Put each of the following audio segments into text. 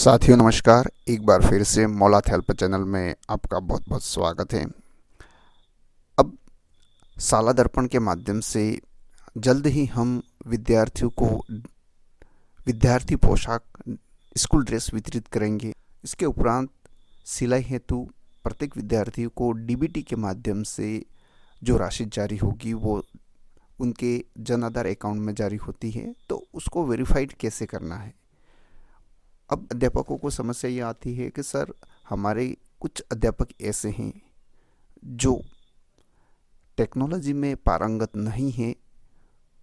साथियों नमस्कार। एक बार फिर से मौलात हेल्प चैनल में आपका बहुत बहुत स्वागत है। अब साला दर्पण के माध्यम से जल्द ही हम विद्यार्थियों को विद्यार्थी पोशाक स्कूल ड्रेस वितरित करेंगे। इसके उपरांत सिलाई हेतु प्रत्येक विद्यार्थी को डीबीटी के माध्यम से जो राशि जारी होगी वो उनके जन आधार अकाउंट में जारी होती है। तो उसको वेरीफाइड कैसे करना है। अब अध्यापकों को समस्या ये आती है कि सर हमारे कुछ अध्यापक ऐसे हैं जो टेक्नोलॉजी में पारंगत नहीं हैं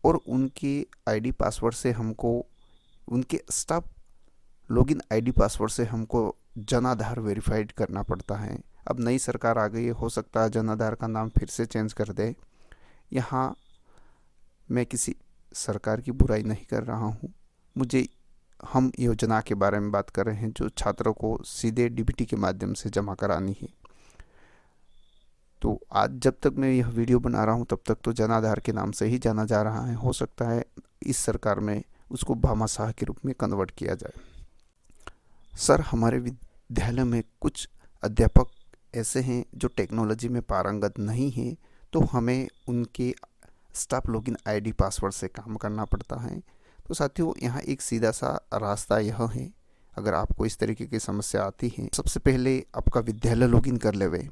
और उनके आईडी पासवर्ड से हमको उनके स्टाफ लॉगिन आईडी पासवर्ड से हमको जन आधार वेरीफाइड करना पड़ता है। अब नई सरकार आ गई है, हो सकता है जन आधार का नाम फिर से चेंज कर दे। यहाँ मैं किसी सरकार की बुराई नहीं कर रहा हूँ। हम योजना के बारे में बात कर रहे हैं जो छात्रों को सीधे डीबीटी के माध्यम से जमा करानी है। तो आज जब तक मैं यह वीडियो बना रहा हूं तब तक तो जन आधार के नाम से ही जाना जा रहा है। हो सकता है इस सरकार में उसको भामाशाह के रूप में कन्वर्ट किया जाए। सर हमारे विद्यालय में कुछ अध्यापक ऐसे हैं जो टेक्नोलॉजी में पारंगत नहीं हैं, तो हमें उनके स्टाफ लॉगिन आईडी पासवर्ड से काम करना पड़ता है। तो साथियों यहाँ एक सीधा सा रास्ता यह है, अगर आपको इस तरीके की समस्या आती है, सबसे पहले आपका विद्यालय लॉगिन कर लेवे।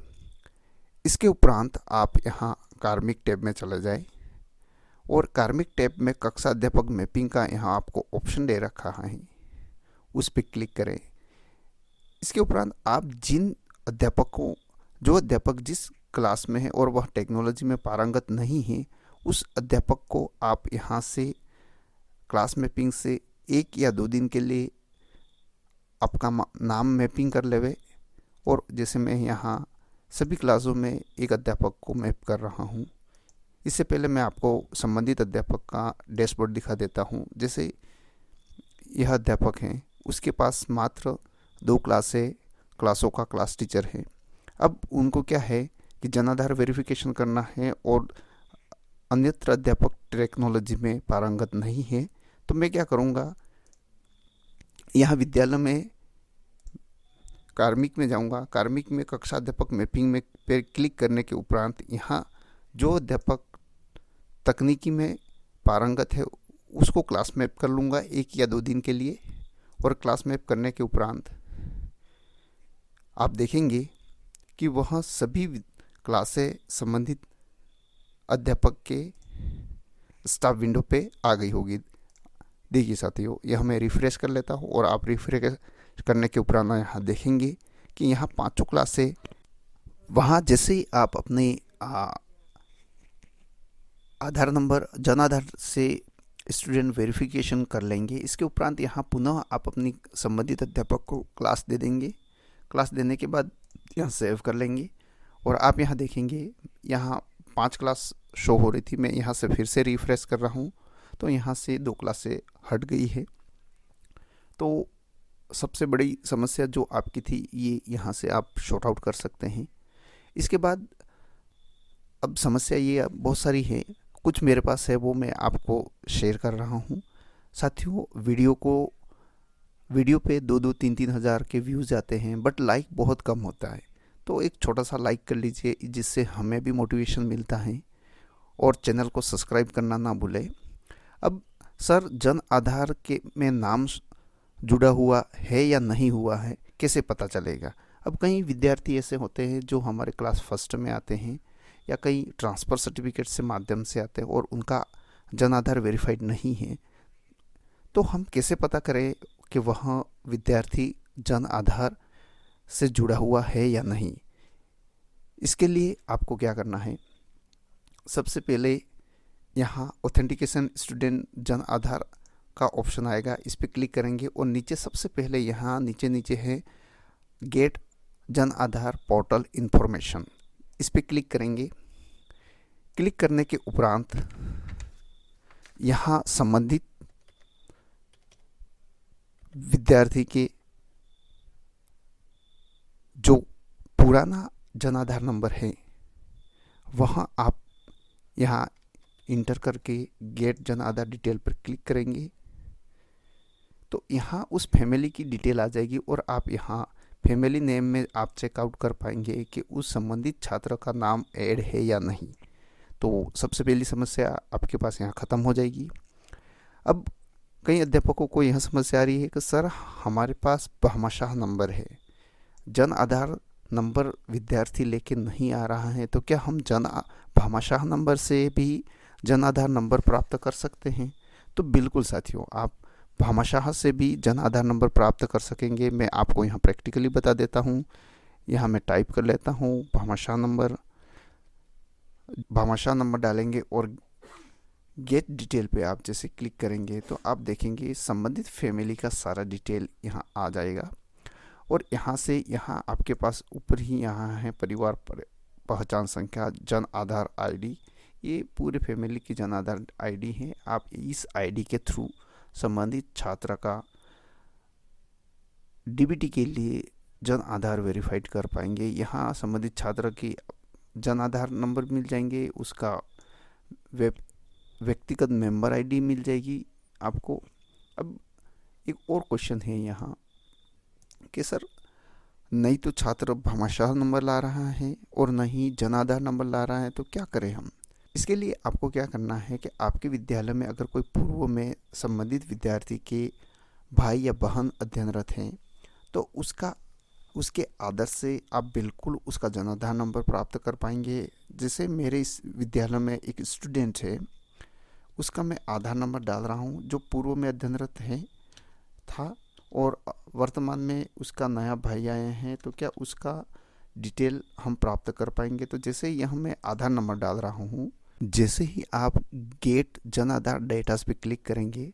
इसके उपरांत आप यहाँ कार्मिक टैब में चले जाए और कार्मिक टैब में कक्षा अध्यापक मैपिंग का यहाँ आपको ऑप्शन दे रखा है, उस पर क्लिक करें। इसके उपरांत आप जो अध्यापक जिस क्लास में है और वह टेक्नोलॉजी में पारंगत नहीं है, उस अध्यापक को आप यहाँ से क्लास मैपिंग से 1 या 2 दिन के लिए आपका नाम मैपिंग कर लेवे। और जैसे मैं यहाँ सभी क्लासों में एक अध्यापक को मैप कर रहा हूँ। इससे पहले मैं आपको संबंधित अध्यापक का डैशबोर्ड दिखा देता हूँ। जैसे यह अध्यापक हैं, उसके पास मात्र 2 क्लासों का क्लास टीचर है। अब उनको क्या है कि जन आधार वेरिफिकेशन करना है और अन्यत्र अध्यापक टेक्नोलॉजी में पारंगत नहीं है। तो मैं क्या करूँगा, यहाँ विद्यालय में कार्मिक में जाऊँगा। कार्मिक में कक्षा अध्यापक मैपिंग में पे क्लिक करने के उपरांत यहाँ जो अध्यापक तकनीकी में पारंगत है उसको क्लास मैप कर लूँगा 1 या 2 दिन के लिए। और क्लास मैप करने के उपरांत आप देखेंगे कि वह सभी क्लास से संबंधित अध्यापक के स्टाफ विंडो पे आ गई होगी। देखिए साथियों, यह मैं रिफ्रेश कर लेता हूँ और आप रिफ्रेश करने के उपरांत यहाँ देखेंगे कि यहाँ 5 क्लास से वहाँ जैसे ही आप अपने आधार नंबर जन आधार से स्टूडेंट वेरिफिकेशन कर लेंगे। इसके उपरांत यहाँ पुनः आप अपनी संबंधित अध्यापक को क्लास दे देंगे। क्लास देने के बाद यहाँ सेव कर लेंगे और आप यहाँ देखेंगे यहाँ 5 क्लास शो हो रही थी। मैं यहाँ से फिर से रिफ्रेश कर रहा हूँ तो यहाँ से 2 क्लास से हट गई है। तो सबसे बड़ी समस्या जो आपकी थी ये यहाँ से आप शॉर्ट आउट कर सकते हैं। इसके बाद अब समस्या ये बहुत सारी है, कुछ मेरे पास है वो मैं आपको शेयर कर रहा हूँ। साथियों वीडियो पे 2-2, 3-3 हज़ार के व्यूज़ आते हैं बट लाइक बहुत कम होता है। तो एक छोटा सा लाइक कर लीजिए जिससे हमें भी मोटिवेशन मिलता है और चैनल को सब्सक्राइब करना ना भूलें। अब सर जन आधार के में नाम जुड़ा हुआ है या नहीं हुआ है कैसे पता चलेगा। अब कई विद्यार्थी ऐसे होते हैं जो हमारे क्लास फर्स्ट में आते हैं या कई ट्रांसफ़र सर्टिफिकेट से माध्यम से आते हैं और उनका जन आधार वेरीफाइड नहीं है। तो हम कैसे पता करें कि वह विद्यार्थी जन आधार से जुड़ा हुआ है या नहीं। इसके लिए आपको क्या करना है, सबसे पहले यहाँ ऑथेंटिकेशन स्टूडेंट जन आधार का ऑप्शन आएगा, इस पर क्लिक करेंगे और नीचे सबसे पहले यहाँ नीचे है gate Jan Aadhaar portal information, इस पर क्लिक करेंगे। क्लिक करने के उपरांत यहाँ संबंधित विद्यार्थी के जो पुराना जन आधार नंबर है वहाँ आप यहाँ इंटर करके गेट जन आधार डिटेल पर क्लिक करेंगे। तो यहाँ उस फैमिली की डिटेल आ जाएगी और आप यहाँ फैमिली नेम में आप चेकआउट कर पाएंगे कि उस संबंधित छात्र का नाम ऐड है या नहीं। तो सबसे पहली समस्या आपके पास यहाँ ख़त्म हो जाएगी। अब कई अध्यापकों को यह समस्या आ रही है कि सर हमारे पास भामाशाह नंबर है, जन आधार नंबर विद्यार्थी लेके नहीं आ रहा है, तो क्या हम भामाशाह नंबर से भी जन आधार नंबर प्राप्त कर सकते हैं? तो बिल्कुल साथियों, आप भामाशाह से भी जन आधार नंबर प्राप्त कर सकेंगे। मैं आपको यहाँ प्रैक्टिकली बता देता हूँ। यहाँ मैं टाइप कर लेता हूँ भामाशाह नंबर डालेंगे और गेट डिटेल पे आप जैसे क्लिक करेंगे तो आप देखेंगे संबंधित फैमिली का सारा डिटेल यहाँ आ जाएगा। और यहाँ से यहाँ आपके पास ऊपर ही यहाँ है परिवार पहचान संख्या, जन आधार आईडी। ये पूरे फैमिली की जन आधार आईडी है। आप इस आईडी के थ्रू संबंधित छात्र का डीबीटी के लिए जन आधार वेरीफाइड कर पाएंगे। यहाँ संबंधित छात्र की जन आधार नंबर मिल जाएंगे, उसका व्यक्तिगत मेंबर आईडी मिल जाएगी आपको। अब एक और क्वेश्चन है यहाँ कि सर नहीं तो छात्र भामाशाह नंबर ला रहा है और नहीं जन आधार नंबर ला रहा है, तो क्या करें हम? इसके लिए आपको क्या करना है कि आपके विद्यालय में अगर कोई पूर्व में संबंधित विद्यार्थी के भाई या बहन अध्ययनरत हैं तो उसके आदर से आप बिल्कुल उसका जन आधार नंबर प्राप्त कर पाएंगे। जैसे मेरे इस विद्यालय में एक स्टूडेंट है, उसका मैं आधार नंबर डाल रहा हूँ जो पूर्व में अध्ययनरत है था और वर्तमान में उसका नया भाई आए हैं, तो क्या उसका डिटेल हम प्राप्त कर पाएंगे? तो जैसे यह मैं आधार नंबर डाल रहा हूँ, जैसे ही आप गेट जन आधार डेटास पे क्लिक करेंगे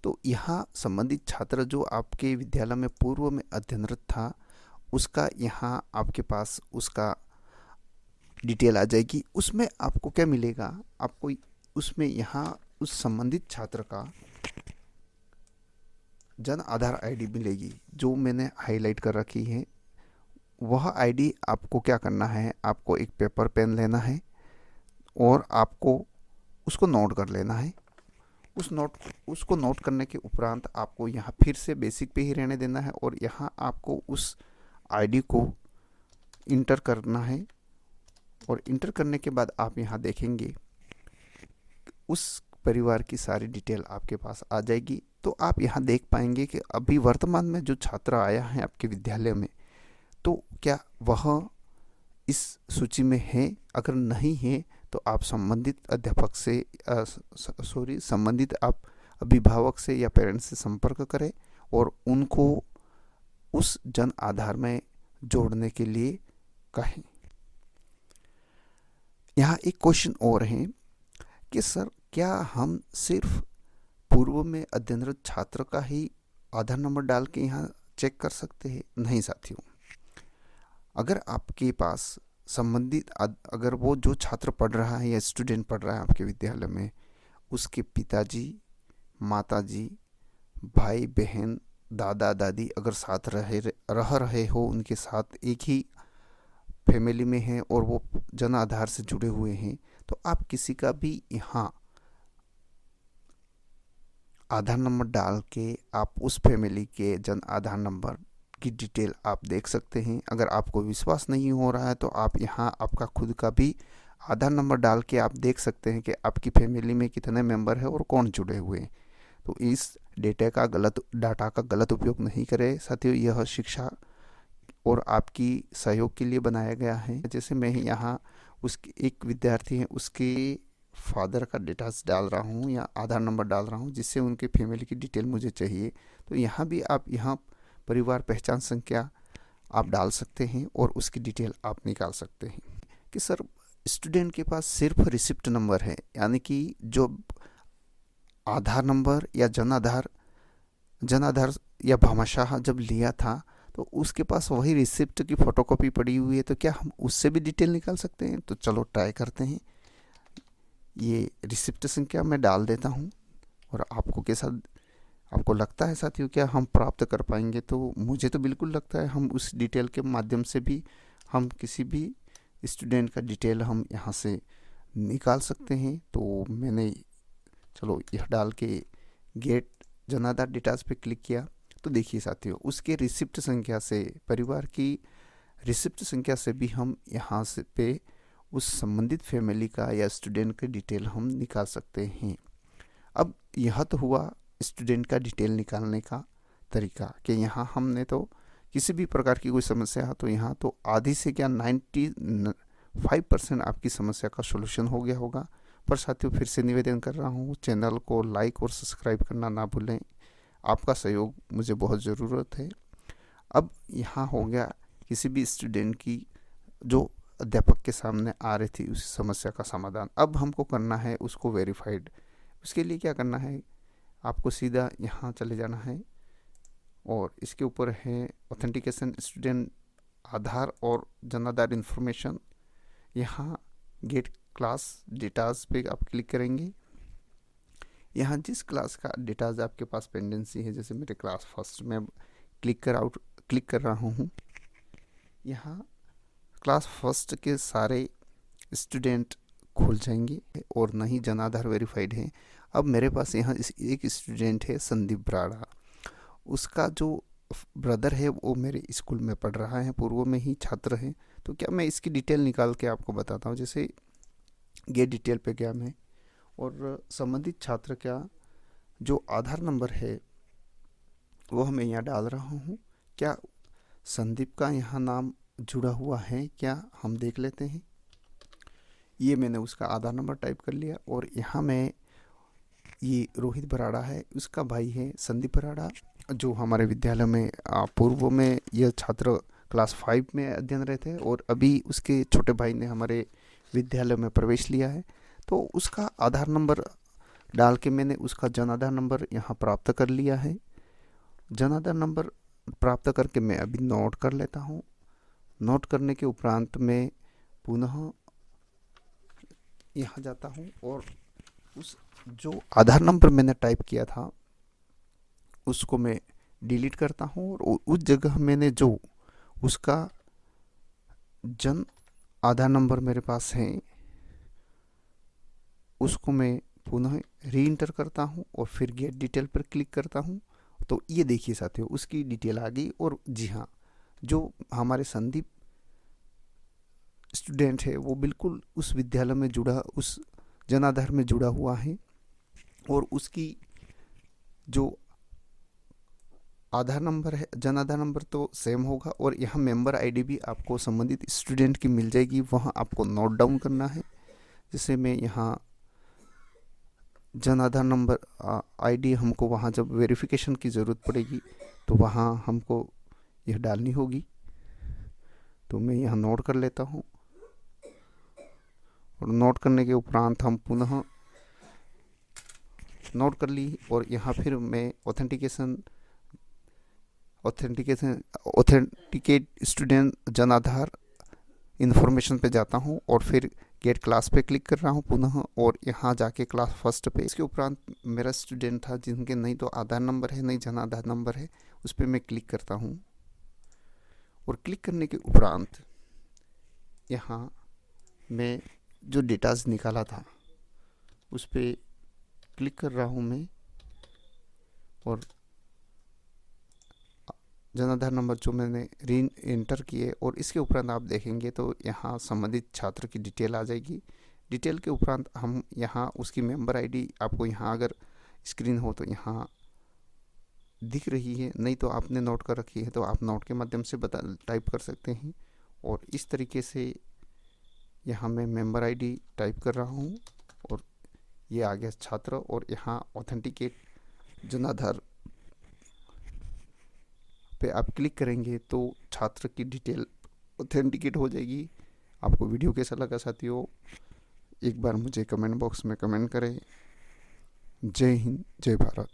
तो यहाँ संबंधित छात्र जो आपके विद्यालय में पूर्व में अध्ययनरत था उसका यहाँ आपके पास उसका डिटेल आ जाएगी। उसमें आपको क्या मिलेगा? आपको उसमें यहाँ उस संबंधित छात्र का जन आधार आईडी मिलेगी जो मैंने हाईलाइट कर रखी है। वह आईडी आपको क्या करना है, आपको एक पेपर पेन लेना है और आपको उसको नोट कर लेना है। उसको नोट करने के उपरांत आपको यहाँ फिर से बेसिक पे ही रहने देना है और यहाँ आपको उस आईडी को इंटर करना है। और इंटर करने के बाद आप यहाँ देखेंगे उस परिवार की सारी डिटेल आपके पास आ जाएगी। तो आप यहाँ देख पाएंगे कि अभी वर्तमान में जो छात्र आया है आपके विद्यालय में, तो क्या वह इस सूची में है? अगर नहीं है तो आप संबंधित अध्यापक से संबंधित आप अभिभावक से या पेरेंट्स से संपर्क करें और उनको उस जन आधार में जोड़ने के लिए कहें। यहाँ एक क्वेश्चन और है कि सर क्या हम सिर्फ पूर्व में अध्ययनरत छात्र का ही आधार नंबर डाल के यहाँ चेक कर सकते हैं? नहीं साथियों, अगर आपके पास संबंधित अगर वो जो छात्र पढ़ रहा है या स्टूडेंट पढ़ रहा है आपके विद्यालय में, उसके पिताजी, माताजी, भाई बहन, दादा दादी अगर साथ रह रहे हो, उनके साथ एक ही फैमिली में हैं और वो जन आधार से जुड़े हुए हैं, तो आप किसी का भी यहाँ आधार नंबर डाल के आप उस फैमिली के जन आधार नंबर की डिटेल आप देख सकते हैं। अगर आपको विश्वास नहीं हो रहा है तो आप यहाँ आपका खुद का भी आधार नंबर डाल के आप देख सकते हैं कि आपकी फैमिली में कितने मेंबर हैं और कौन जुड़े हुए हैं। तो इस डाटा का गलत उपयोग नहीं करें साथियों। यह शिक्षा और आपकी सहयोग के लिए बनाया गया है। जैसे मैं यहाँ उसके एक विद्यार्थी हैं, उसके फादर का डेटास डाल रहा हूँ या आधार नंबर डाल रहा हूँ जिससे उनके फैमिली की डिटेल मुझे चाहिए। तो यहाँ भी आप यहाँ परिवार पहचान संख्या आप डाल सकते हैं और उसकी डिटेल आप निकाल सकते हैं। कि सर स्टूडेंट के पास सिर्फ रिसिप्ट नंबर है, यानी कि जो आधार नंबर या जन आधार या भामाशाह जब लिया था तो उसके पास वही रिसिप्ट की फ़ोटोकॉपी पड़ी हुई है, तो क्या हम उससे भी डिटेल निकाल सकते हैं? तो चलो ट्राई करते हैं। ये रिसिप्ट संख्या मैं डाल देता हूँ और आपको लगता है साथियों क्या हम प्राप्त कर पाएंगे? तो मुझे तो बिल्कुल लगता है हम उस डिटेल के माध्यम से भी हम किसी भी स्टूडेंट का डिटेल हम यहाँ से निकाल सकते हैं। तो मैंने चलो यह डाल के गेट जन आधार डिटेल्स पे क्लिक किया तो देखिए साथियों, उसके रिसिप्ट संख्या से, परिवार की रिसिप्ट संख्या से भी हम यहाँ से पे उस संबंधित फैमिली का या स्टूडेंट का डिटेल हम निकाल सकते हैं। अब यह तो हुआ स्टूडेंट का डिटेल निकालने का तरीका, कि यहाँ हमने तो किसी भी प्रकार की कोई समस्या है तो यहाँ तो आधी से क्या 95% आपकी समस्या का सॉल्यूशन हो गया होगा। पर साथियों, फिर से निवेदन कर रहा हूँ, चैनल को लाइक और सब्सक्राइब करना ना भूलें, आपका सहयोग मुझे बहुत ज़रूरत है। अब यहाँ हो गया किसी भी स्टूडेंट की जो अध्यापक के सामने आ रही थी उस समस्या का समाधान। अब हमको करना है उसको वेरीफाइड। उसके लिए क्या करना है, आपको सीधा यहाँ चले जाना है और इसके ऊपर है ऑथेंटिकेशन स्टूडेंट आधार और जन आधार इन्फॉर्मेशन। यहाँ गेट क्लास डेटाज पे आप क्लिक करेंगे। यहाँ जिस क्लास का डेटाज आपके पास पेंडेंसी है, जैसे मेरे क्लास फर्स्ट में क्लिक कर रहा हूँ। यहाँ क्लास फर्स्ट के सारे स्टूडेंट खुल जाएंगे और नहीं जन आधार वेरीफाइड है। अब मेरे पास यहाँ एक स्टूडेंट है संदीप बराड़ा, उसका जो ब्रदर है वो मेरे स्कूल में पढ़ रहा है, पूर्व में ही छात्र है। तो क्या मैं इसकी डिटेल निकाल के आपको बताता हूँ। जैसे गेट डिटेल पे गया मैं और संबंधित छात्र का जो आधार नंबर है वो मैं यहाँ डाल रहा हूँ। क्या संदीप का यहाँ नाम जुड़ा हुआ है क्या, हम देख लेते हैं। ये मैंने उसका आधार नंबर टाइप कर लिया और यहाँ मैं, ये रोहित बराड़ा है, उसका भाई है संदीप बराड़ा, जो हमारे विद्यालय में पूर्व में यह छात्र क्लास 5 में अध्ययन थे और अभी उसके छोटे भाई ने हमारे विद्यालय में प्रवेश लिया है। तो उसका आधार नंबर डाल के मैंने उसका जन आधार नंबर यहाँ प्राप्त कर लिया है। जन आधार नंबर प्राप्त करके मैं अभी नोट कर लेता हूँ। नोट करने के उपरांत मैं पुनः यहाँ जाता हूँ और उस जो आधार नंबर मैंने टाइप किया था उसको मैं डिलीट करता हूँ और उस जगह मैंने जो उसका जन आधार नंबर मेरे पास है उसको मैं पुनः री इंटर करता हूँ और फिर गेट डिटेल पर क्लिक करता हूँ। तो ये देखिए साथियों, उसकी डिटेल आ गई। और जी हाँ, जो हमारे संदीप स्टूडेंट है वो बिल्कुल उस विद्यालय में जुड़ा, उस जन आधार में जुड़ा हुआ है और उसकी जो आधार नंबर है, जन आधार नंबर तो सेम होगा और यहाँ मेंबर आईडी भी आपको संबंधित स्टूडेंट की मिल जाएगी, वहाँ आपको नोट डाउन करना है। जैसे मैं यहाँ जन आधार नंबर आईडी हमको वहाँ जब वेरिफिकेशन की ज़रूरत पड़ेगी तो वहाँ हमको यह डालनी होगी। तो मैं यहाँ नोट कर लेता हूँ और नोट करने के उपरांत हम पुनः नोट कर ली और यहाँ फिर मैं authenticate student Jan Aadhaar information पे जाता हूँ और फिर गेट क्लास पे क्लिक कर रहा हूँ पुनः और यहाँ जाके क्लास फर्स्ट पे। इसके उपरांत मेरा स्टूडेंट था जिनके नहीं तो आधार नंबर है नहीं जन आधार नंबर है, उस पर मैं क्लिक करता हूँ और क्लिक करने के उपरांत यहाँ मैं जो डेटाज निकाला था उस पर क्लिक कर रहा हूँ मैं और जन आधार नंबर जो मैंने री एंटर किए और इसके उपरांत आप देखेंगे तो यहाँ संबंधित छात्र की डिटेल आ जाएगी। डिटेल के उपरांत हम यहाँ उसकी मेंबर आईडी आपको यहाँ अगर स्क्रीन हो तो यहाँ दिख रही है, नहीं तो आपने नोट कर रखी है तो आप नोट के माध्यम से टाइप कर सकते हैं। और इस तरीके से यहाँ मैं मेंबर आईडी टाइप कर रहा हूँ और ये आ गया छात्र और यहाँ ऑथेंटिकेट जन आधार पे आप क्लिक करेंगे तो छात्र की डिटेल ऑथेंटिकेट हो जाएगी। आपको वीडियो कैसा लगा साथियों, एक बार मुझे कमेंट बॉक्स में कमेंट करें। जय हिंद, जय भारत।